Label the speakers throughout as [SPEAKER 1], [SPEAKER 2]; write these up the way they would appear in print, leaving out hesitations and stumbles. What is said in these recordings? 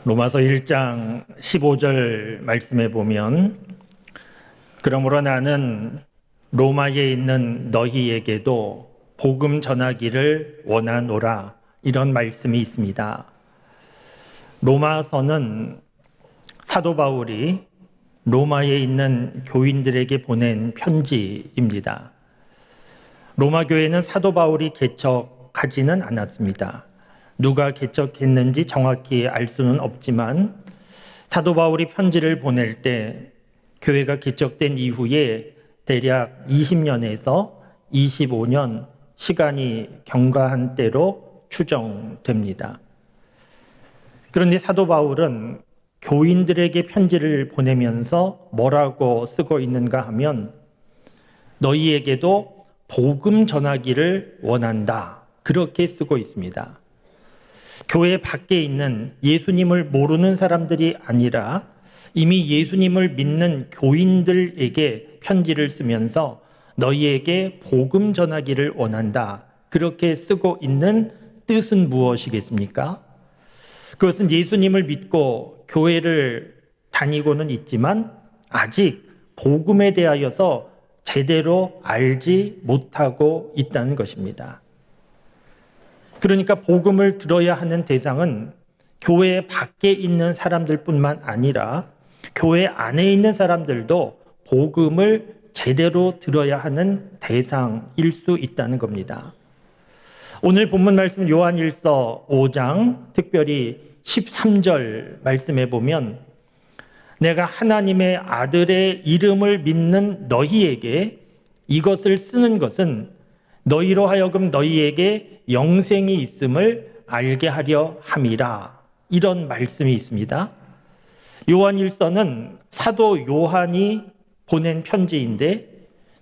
[SPEAKER 1] 로마서 1장 15절 말씀에 보면 그러므로 나는 로마에 있는 너희에게도 복음 전하기를 원하노라, 이런 말씀이 있습니다. 로마서는 사도 바울이 로마에 있는 교인들에게 보낸 편지입니다. 로마 교회는 사도 바울이 개척하지는 않았습니다. 누가 개척했는지 정확히 알 수는 없지만 사도 바울이 편지를 보낼 때 교회가 개척된 이후에 대략 20년에서 25년 시간이 경과한 때로 추정됩니다. 그런데 사도 바울은 교인들에게 편지를 보내면서 뭐라고 쓰고 있는가 하면 너희에게도 복음 전하기를 원한다, 그렇게 쓰고 있습니다. 교회 밖에 있는 예수님을 모르는 사람들이 아니라 이미 예수님을 믿는 교인들에게 편지를 쓰면서 너희에게 복음 전하기를 원한다, 그렇게 쓰고 있는 뜻은 무엇이겠습니까? 그것은 예수님을 믿고 교회를 다니고는 있지만 아직 복음에 대하여서 제대로 알지 못하고 있다는 것입니다. 그러니까 복음을 들어야 하는 대상은 교회 밖에 있는 사람들뿐만 아니라 교회 안에 있는 사람들도 복음을 제대로 들어야 하는 대상일 수 있다는 겁니다. 오늘 본문 말씀 요한일서 5장 특별히 13절 말씀에 보면 내가 하나님의 아들의 이름을 믿는 너희에게 이것을 쓰는 것은 너희로 하여금 너희에게 영생이 있음을 알게 하려 함이라, 이런 말씀이 있습니다. 요한일서는 사도 요한이 보낸 편지인데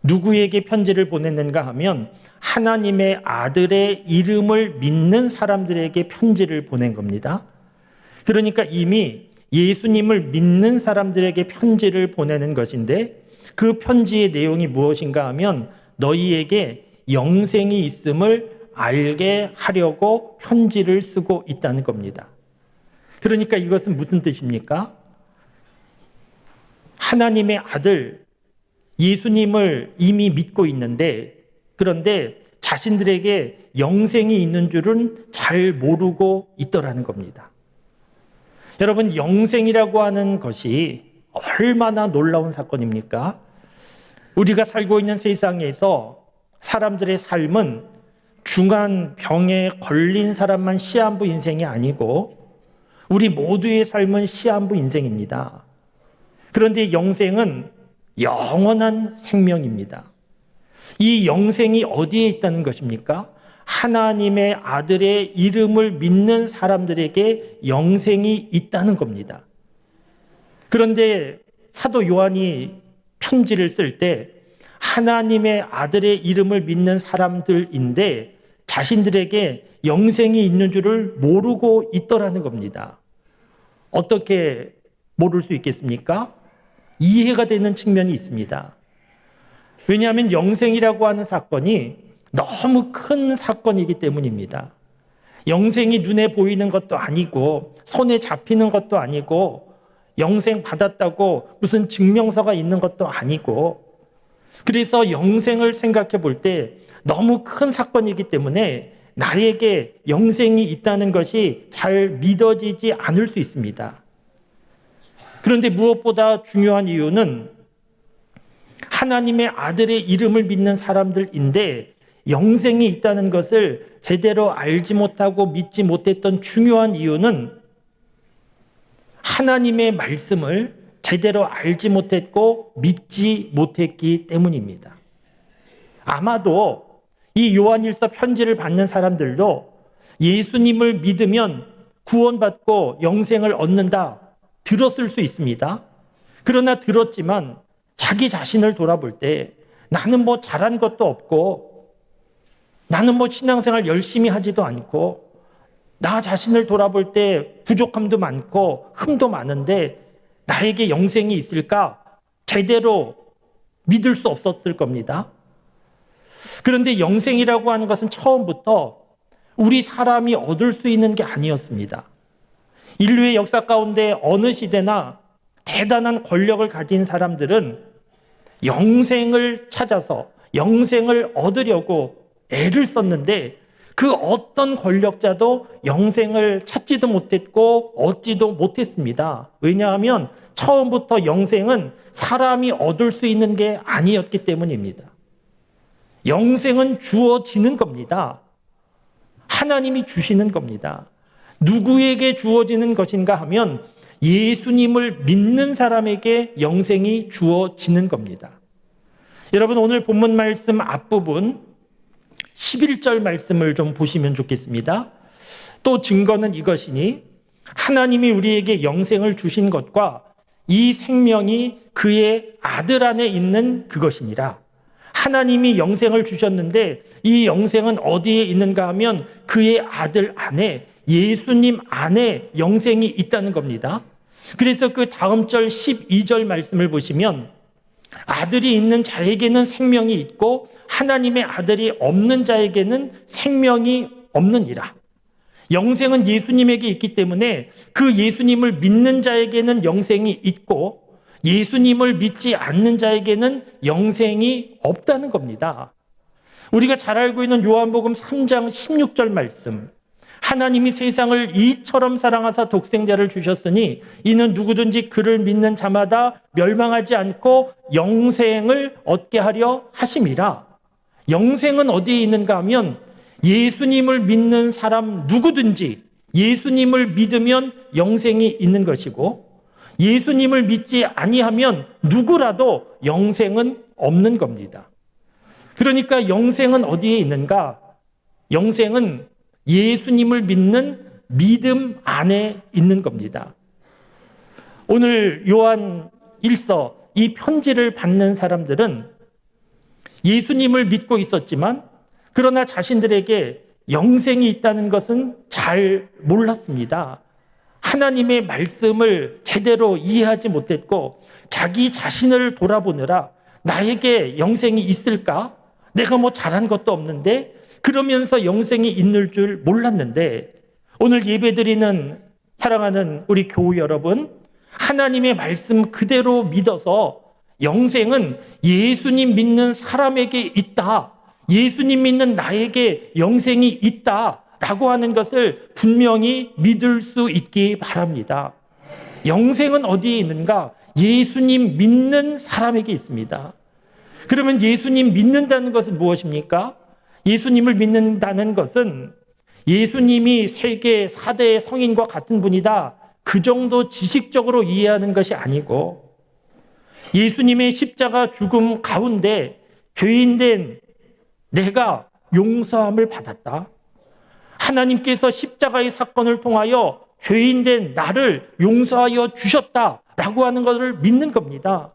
[SPEAKER 1] 누구에게 편지를 보냈는가 하면 하나님의 아들의 이름을 믿는 사람들에게 편지를 보낸 겁니다. 그러니까 이미 예수님을 믿는 사람들에게 편지를 보내는 것인데 그 편지의 내용이 무엇인가 하면 너희에게 영생이 있음을 알게 하려고 편지를 쓰고 있다는 겁니다. 그러니까 이것은 무슨 뜻입니까? 하나님의 아들 예수님을 이미 믿고 있는데 그런데 자신들에게 영생이 있는 줄은 잘 모르고 있더라는 겁니다. 여러분, 영생이라고 하는 것이 얼마나 놀라운 사건입니까? 우리가 살고 있는 세상에서 사람들의 삶은 중한 병에 걸린 사람만 시한부 인생이 아니고 우리 모두의 삶은 시한부 인생입니다. 그런데 영생은 영원한 생명입니다. 이 영생이 어디에 있다는 것입니까? 하나님의 아들의 이름을 믿는 사람들에게 영생이 있다는 겁니다. 그런데 사도 요한이 편지를 쓸 때 하나님의 아들의 이름을 믿는 사람들인데 자신들에게 영생이 있는 줄을 모르고 있더라는 겁니다. 어떻게 모를 수 있겠습니까? 이해가 되는 측면이 있습니다. 왜냐하면 영생이라고 하는 사건이 너무 큰 사건이기 때문입니다. 영생이 눈에 보이는 것도 아니고 손에 잡히는 것도 아니고 영생 받았다고 무슨 증명서가 있는 것도 아니고 그래서 영생을 생각해 볼 때 너무 큰 사건이기 때문에 나에게 영생이 있다는 것이 잘 믿어지지 않을 수 있습니다. 그런데 무엇보다 중요한 이유는 하나님의 아들의 이름을 믿는 사람들인데 영생이 있다는 것을 제대로 알지 못하고 믿지 못했던 중요한 이유는 하나님의 말씀을 제대로 알지 못했고 믿지 못했기 때문입니다. 아마도 이 요한일서 편지를 받는 사람들도 예수님을 믿으면 구원받고 영생을 얻는다 들었을 수 있습니다. 그러나 들었지만 자기 자신을 돌아볼 때 나는 뭐 잘한 것도 없고 나는 뭐 신앙생활 열심히 하지도 않고 나 자신을 돌아볼 때 부족함도 많고 흠도 많은데 나에게 영생이 있을까? 제대로 믿을 수 없었을 겁니다. 그런데 영생이라고 하는 것은 처음부터 우리 사람이 얻을 수 있는 게 아니었습니다. 인류의 역사 가운데 어느 시대나 대단한 권력을 가진 사람들은 영생을 찾아서 영생을 얻으려고 애를 썼는데 그 어떤 권력자도 영생을 찾지도 못했고 얻지도 못했습니다. 왜냐하면 처음부터 영생은 사람이 얻을 수 있는 게 아니었기 때문입니다. 영생은 주어지는 겁니다. 하나님이 주시는 겁니다. 누구에게 주어지는 것인가 하면 예수님을 믿는 사람에게 영생이 주어지는 겁니다. 여러분, 오늘 본문 말씀 앞부분 11절 말씀을 좀 보시면 좋겠습니다. 또 증거는 이것이니 하나님이 우리에게 영생을 주신 것과 이 생명이 그의 아들 안에 있는 그것이니라. 하나님이 영생을 주셨는데 이 영생은 어디에 있는가 하면 그의 아들 안에, 예수님 안에 영생이 있다는 겁니다. 그래서 그 다음 절 12절 말씀을 보시면 아들이 있는 자에게는 생명이 있고 하나님의 아들이 없는 자에게는 생명이 없느니라. 영생은 예수님에게 있기 때문에 그 예수님을 믿는 자에게는 영생이 있고 예수님을 믿지 않는 자에게는 영생이 없다는 겁니다. 우리가 잘 알고 있는 요한복음 3장 16절 말씀. 하나님이 세상을 이처럼 사랑하사 독생자를 주셨으니 이는 누구든지 그를 믿는 자마다 멸망하지 않고 영생을 얻게 하려 하심이라. 영생은 어디에 있는가 하면 예수님을 믿는 사람 누구든지 예수님을 믿으면 영생이 있는 것이고 예수님을 믿지 아니하면 누구라도 영생은 없는 겁니다. 그러니까 영생은 어디에 있는가? 영생은 예수님을 믿는 믿음 안에 있는 겁니다. 오늘 요한 1서 이 편지를 받는 사람들은 예수님을 믿고 있었지만 그러나 자신들에게 영생이 있다는 것은 잘 몰랐습니다. 하나님의 말씀을 제대로 이해하지 못했고 자기 자신을 돌아보느라 나에게 영생이 있을까? 내가 뭐 잘한 것도 없는데 그러면서 영생이 있는 줄 몰랐는데 오늘 예배드리는 사랑하는 우리 교우 여러분, 하나님의 말씀 그대로 믿어서 영생은 예수님 믿는 사람에게 있다. 예수님 믿는 나에게 영생이 있다라고 하는 것을 분명히 믿을 수 있기 바랍니다. 영생은 어디에 있는가? 예수님 믿는 사람에게 있습니다. 그러면 예수님 믿는다는 것은 무엇입니까? 예수님을 믿는다는 것은 예수님이 세계 4대 성인과 같은 분이다. 그 정도 지식적으로 이해하는 것이 아니고 예수님의 십자가 죽음 가운데 죄인된 내가 용서함을 받았다. 하나님께서 십자가의 사건을 통하여 죄인된 나를 용서하여 주셨다라고 하는 것을 믿는 겁니다.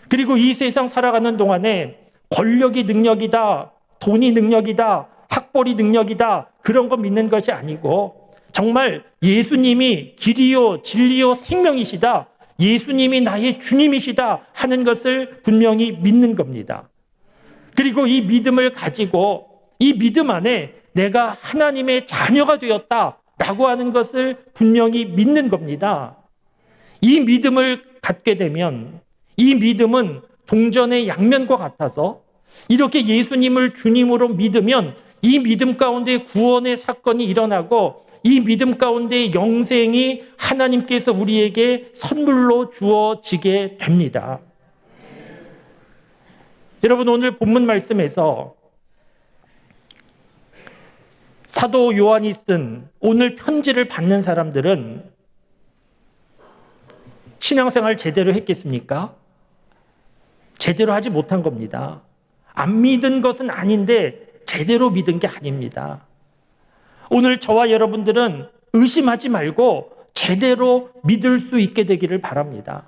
[SPEAKER 1] 그리고 이 세상 살아가는 동안에 권력이 능력이다, 돈이 능력이다, 학벌이 능력이다 그런 거 믿는 것이 아니고 정말 예수님이 길이요 진리요 생명이시다, 예수님이 나의 주님이시다 하는 것을 분명히 믿는 겁니다. 그리고 이 믿음을 가지고 이 믿음 안에 내가 하나님의 자녀가 되었다라고 하는 것을 분명히 믿는 겁니다. 이 믿음을 갖게 되면 이 믿음은 동전의 양면과 같아서 이렇게 예수님을 주님으로 믿으면 이 믿음 가운데 구원의 사건이 일어나고 이 믿음 가운데 영생이 하나님께서 우리에게 선물로 주어지게 됩니다. 여러분, 오늘 본문 말씀에서 사도 요한이 쓴 오늘 편지를 받는 사람들은 신앙생활 제대로 했겠습니까? 제대로 하지 못한 겁니다. 안 믿은 것은 아닌데 제대로 믿은 게 아닙니다. 오늘 저와 여러분들은 의심하지 말고 제대로 믿을 수 있게 되기를 바랍니다.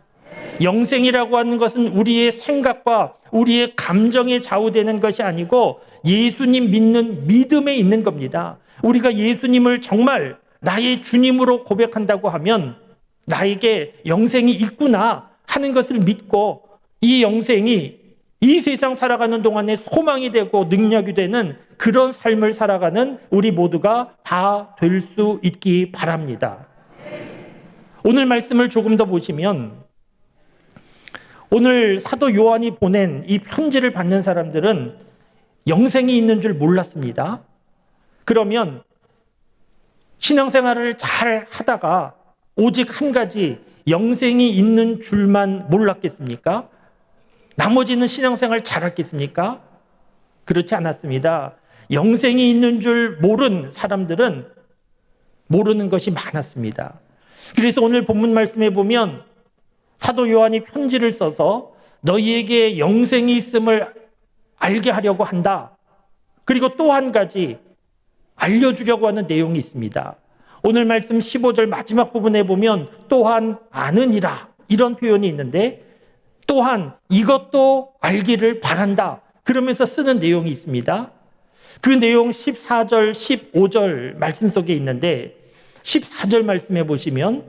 [SPEAKER 1] 영생이라고 하는 것은 우리의 생각과 우리의 감정에 좌우되는 것이 아니고 예수님 믿는 믿음에 있는 겁니다. 우리가 예수님을 정말 나의 주님으로 고백한다고 하면 나에게 영생이 있구나 하는 것을 믿고 이 영생이 이 세상 살아가는 동안에 소망이 되고 능력이 되는 그런 삶을 살아가는 우리 모두가 다 될 수 있기 바랍니다. 오늘 말씀을 조금 더 보시면 오늘 사도 요한이 보낸 이 편지를 받는 사람들은 영생이 있는 줄 몰랐습니다. 그러면 신앙생활을 잘 하다가 오직 한 가지 영생이 있는 줄만 몰랐겠습니까? 나머지는 신앙생활 잘했겠습니까? 그렇지 않았습니다. 영생이 있는 줄 모르는 사람들은 모르는 것이 많았습니다. 그래서 오늘 본문 말씀에 보면 사도 요한이 편지를 써서 너희에게 영생이 있음을 알게 하려고 한다. 그리고 또 한 가지 알려주려고 하는 내용이 있습니다. 오늘 말씀 15절 마지막 부분에 보면 또한 아느니라 이런 표현이 있는데 또한 이것도 알기를 바란다. 그러면서 쓰는 내용이 있습니다. 그 내용 14절, 15절 말씀 속에 있는데 14절 말씀해 보시면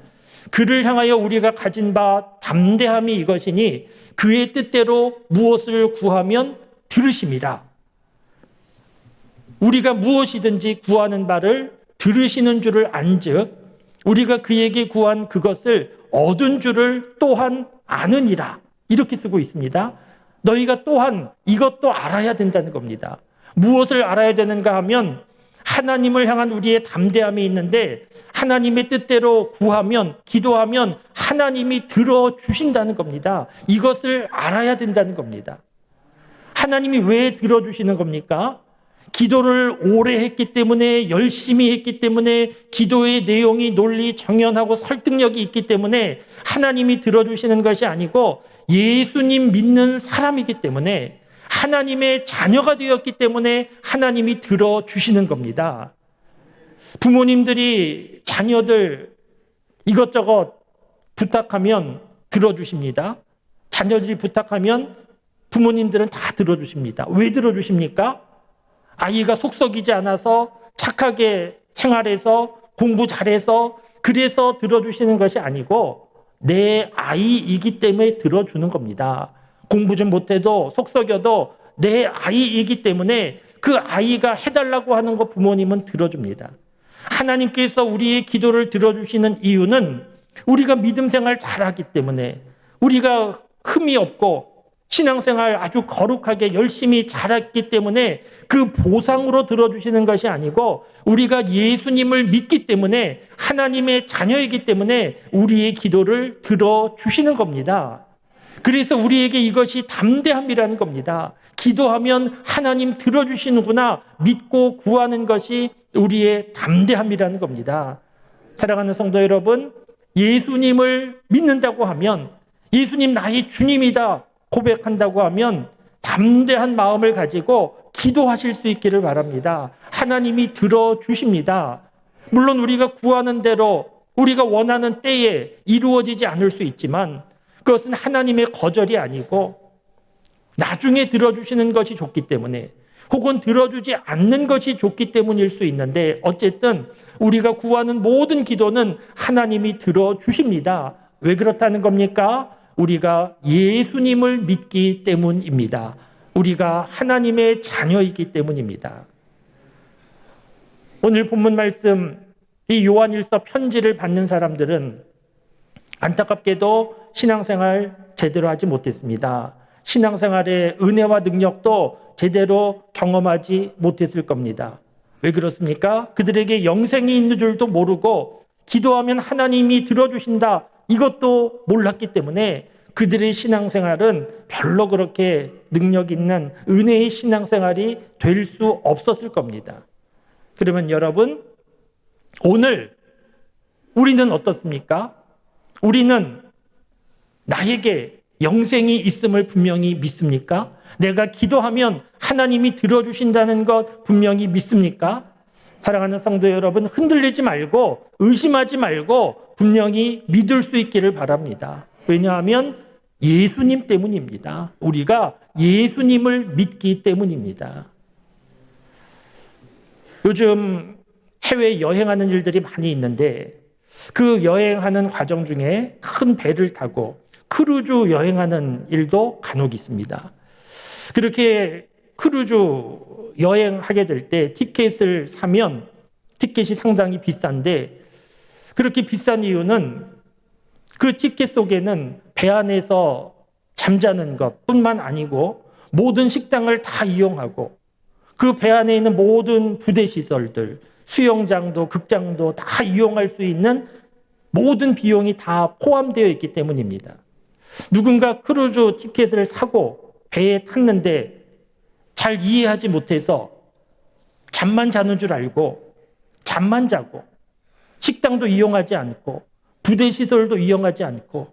[SPEAKER 1] 그를 향하여 우리가 가진 바 담대함이 이것이니 그의 뜻대로 무엇을 구하면 들으심이라. 우리가 무엇이든지 구하는 바를 들으시는 줄을 안즉 우리가 그에게 구한 그것을 얻은 줄을 또한 아느니라. 이렇게 쓰고 있습니다. 너희가 또한 이것도 알아야 된다는 겁니다. 무엇을 알아야 되는가 하면 하나님을 향한 우리의 담대함이 있는데 하나님의 뜻대로 구하면 기도하면 하나님이 들어주신다는 겁니다. 이것을 알아야 된다는 겁니다. 하나님이 왜 들어주시는 겁니까? 기도를 오래 했기 때문에 열심히 했기 때문에 기도의 내용이 논리 정연하고 설득력이 있기 때문에 하나님이 들어주시는 것이 아니고 예수님 믿는 사람이기 때문에 하나님의 자녀가 되었기 때문에 하나님이 들어주시는 겁니다. 부모님들이 자녀들 이것저것 부탁하면 들어주십니다. 자녀들이 부탁하면 부모님들은 다 들어주십니다. 왜 들어주십니까? 아이가 속썩이지 않아서 착하게 생활해서 공부 잘해서 그래서 들어주시는 것이 아니고 내 아이이기 때문에 들어주는 겁니다. 공부 좀 못해도 속썩여도 내 아이이기 때문에 그 아이가 해달라고 하는 거 부모님은 들어줍니다. 하나님께서 우리의 기도를 들어주시는 이유는 우리가 믿음 생활 잘하기 때문에 우리가 흠이 없고 신앙생활 아주 거룩하게 열심히 잘했기 때문에 그 보상으로 들어주시는 것이 아니고 우리가 예수님을 믿기 때문에 하나님의 자녀이기 때문에 우리의 기도를 들어주시는 겁니다. 그래서 우리에게 이것이 담대함이라는 겁니다. 기도하면 하나님 들어주시는구나 믿고 구하는 것이 우리의 담대함이라는 겁니다. 사랑하는 성도 여러분, 예수님을 믿는다고 하면 예수님 나의 주님이다 고백한다고 하면 담대한 마음을 가지고 기도하실 수 있기를 바랍니다. 하나님이 들어주십니다. 물론 우리가 구하는 대로 우리가 원하는 때에 이루어지지 않을 수 있지만 그것은 하나님의 거절이 아니고 나중에 들어주시는 것이 좋기 때문에 혹은 들어주지 않는 것이 좋기 때문일 수 있는데 어쨌든 우리가 구하는 모든 기도는 하나님이 들어주십니다. 왜 그렇다는 겁니까? 우리가 예수님을 믿기 때문입니다. 우리가 하나님의 자녀이기 때문입니다. 오늘 본문 말씀 이 요한일서 편지를 받는 사람들은 안타깝게도 신앙생활 제대로 하지 못했습니다. 신앙생활의 은혜와 능력도 제대로 경험하지 못했을 겁니다. 왜 그렇습니까? 그들에게 영생이 있는 줄도 모르고 기도하면 하나님이 들어주신다 이것도 몰랐기 때문에 그들의 신앙생활은 별로 그렇게 능력 있는 은혜의 신앙생활이 될 수 없었을 겁니다. 그러면 여러분, 오늘 우리는 어떻습니까? 우리는 나에게 영생이 있음을 분명히 믿습니까? 내가 기도하면 하나님이 들어주신다는 것 분명히 믿습니까? 사랑하는 성도 여러분, 흔들리지 말고 의심하지 말고 분명히 믿을 수 있기를 바랍니다. 왜냐하면 예수님 때문입니다. 우리가 예수님을 믿기 때문입니다. 요즘 해외 여행하는 일들이 많이 있는데 그 여행하는 과정 중에 큰 배를 타고 크루즈 여행하는 일도 간혹 있습니다. 그렇게 크루즈 여행하게 될 때 티켓을 사면 티켓이 상당히 비싼데 그렇게 비싼 이유는 그 티켓 속에는 배 안에서 잠자는 것뿐만 아니고 모든 식당을 다 이용하고 그 배 안에 있는 모든 부대 시설들, 수영장도 극장도 다 이용할 수 있는 모든 비용이 다 포함되어 있기 때문입니다. 누군가 크루즈 티켓을 사고 배에 탔는데 잘 이해하지 못해서 잠만 자는 줄 알고 잠만 자고 식당도 이용하지 않고 부대 시설도 이용하지 않고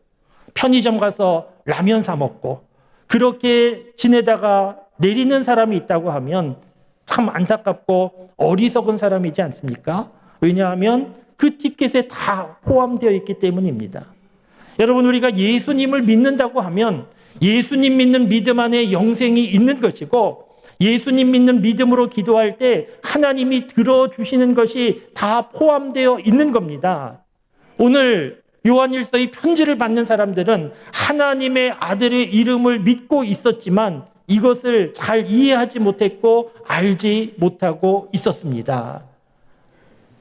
[SPEAKER 1] 편의점 가서 라면 사 먹고 그렇게 지내다가 내리는 사람이 있다고 하면 참 안타깝고 어리석은 사람이지 않습니까? 왜냐하면 그 티켓에 다 포함되어 있기 때문입니다. 여러분, 우리가 예수님을 믿는다고 하면 예수님 믿는 믿음 안에 영생이 있는 것이고 예수님 믿는 믿음으로 기도할 때 하나님이 들어주시는 것이 다 포함되어 있는 겁니다. 오늘 요한일서 이 편지를 받는 사람들은 하나님의 아들의 이름을 믿고 있었지만 이것을 잘 이해하지 못했고 알지 못하고 있었습니다.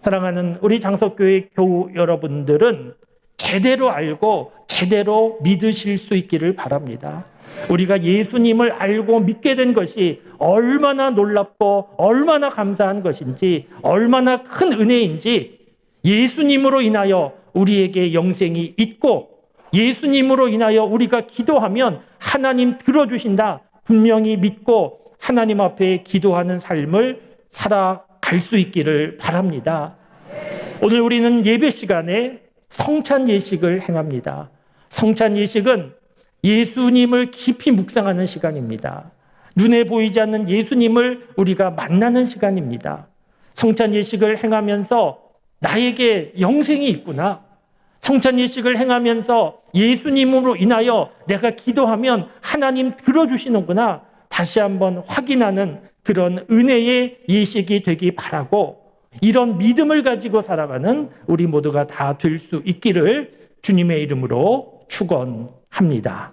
[SPEAKER 1] 사랑하는 우리 장석교회 교우 여러분들은 제대로 알고 제대로 믿으실 수 있기를 바랍니다. 우리가 예수님을 알고 믿게 된 것이 얼마나 놀랍고 얼마나 감사한 것인지 얼마나 큰 은혜인지 예수님으로 인하여 우리에게 영생이 있고 예수님으로 인하여 우리가 기도하면 하나님 들어주신다 분명히 믿고 하나님 앞에 기도하는 삶을 살아갈 수 있기를 바랍니다. 오늘 우리는 예배 시간에 성찬 예식을 행합니다. 성찬 예식은 예수님을 깊이 묵상하는 시간입니다. 눈에 보이지 않는 예수님을 우리가 만나는 시간입니다. 성찬 예식을 행하면서 나에게 영생이 있구나. 성찬 예식을 행하면서 예수님으로 인하여 내가 기도하면 하나님 들어주시는구나. 다시 한번 확인하는 그런 은혜의 예식이 되기 바라고 이런 믿음을 가지고 살아가는 우리 모두가 다 될 수 있기를 주님의 이름으로 축원합니다.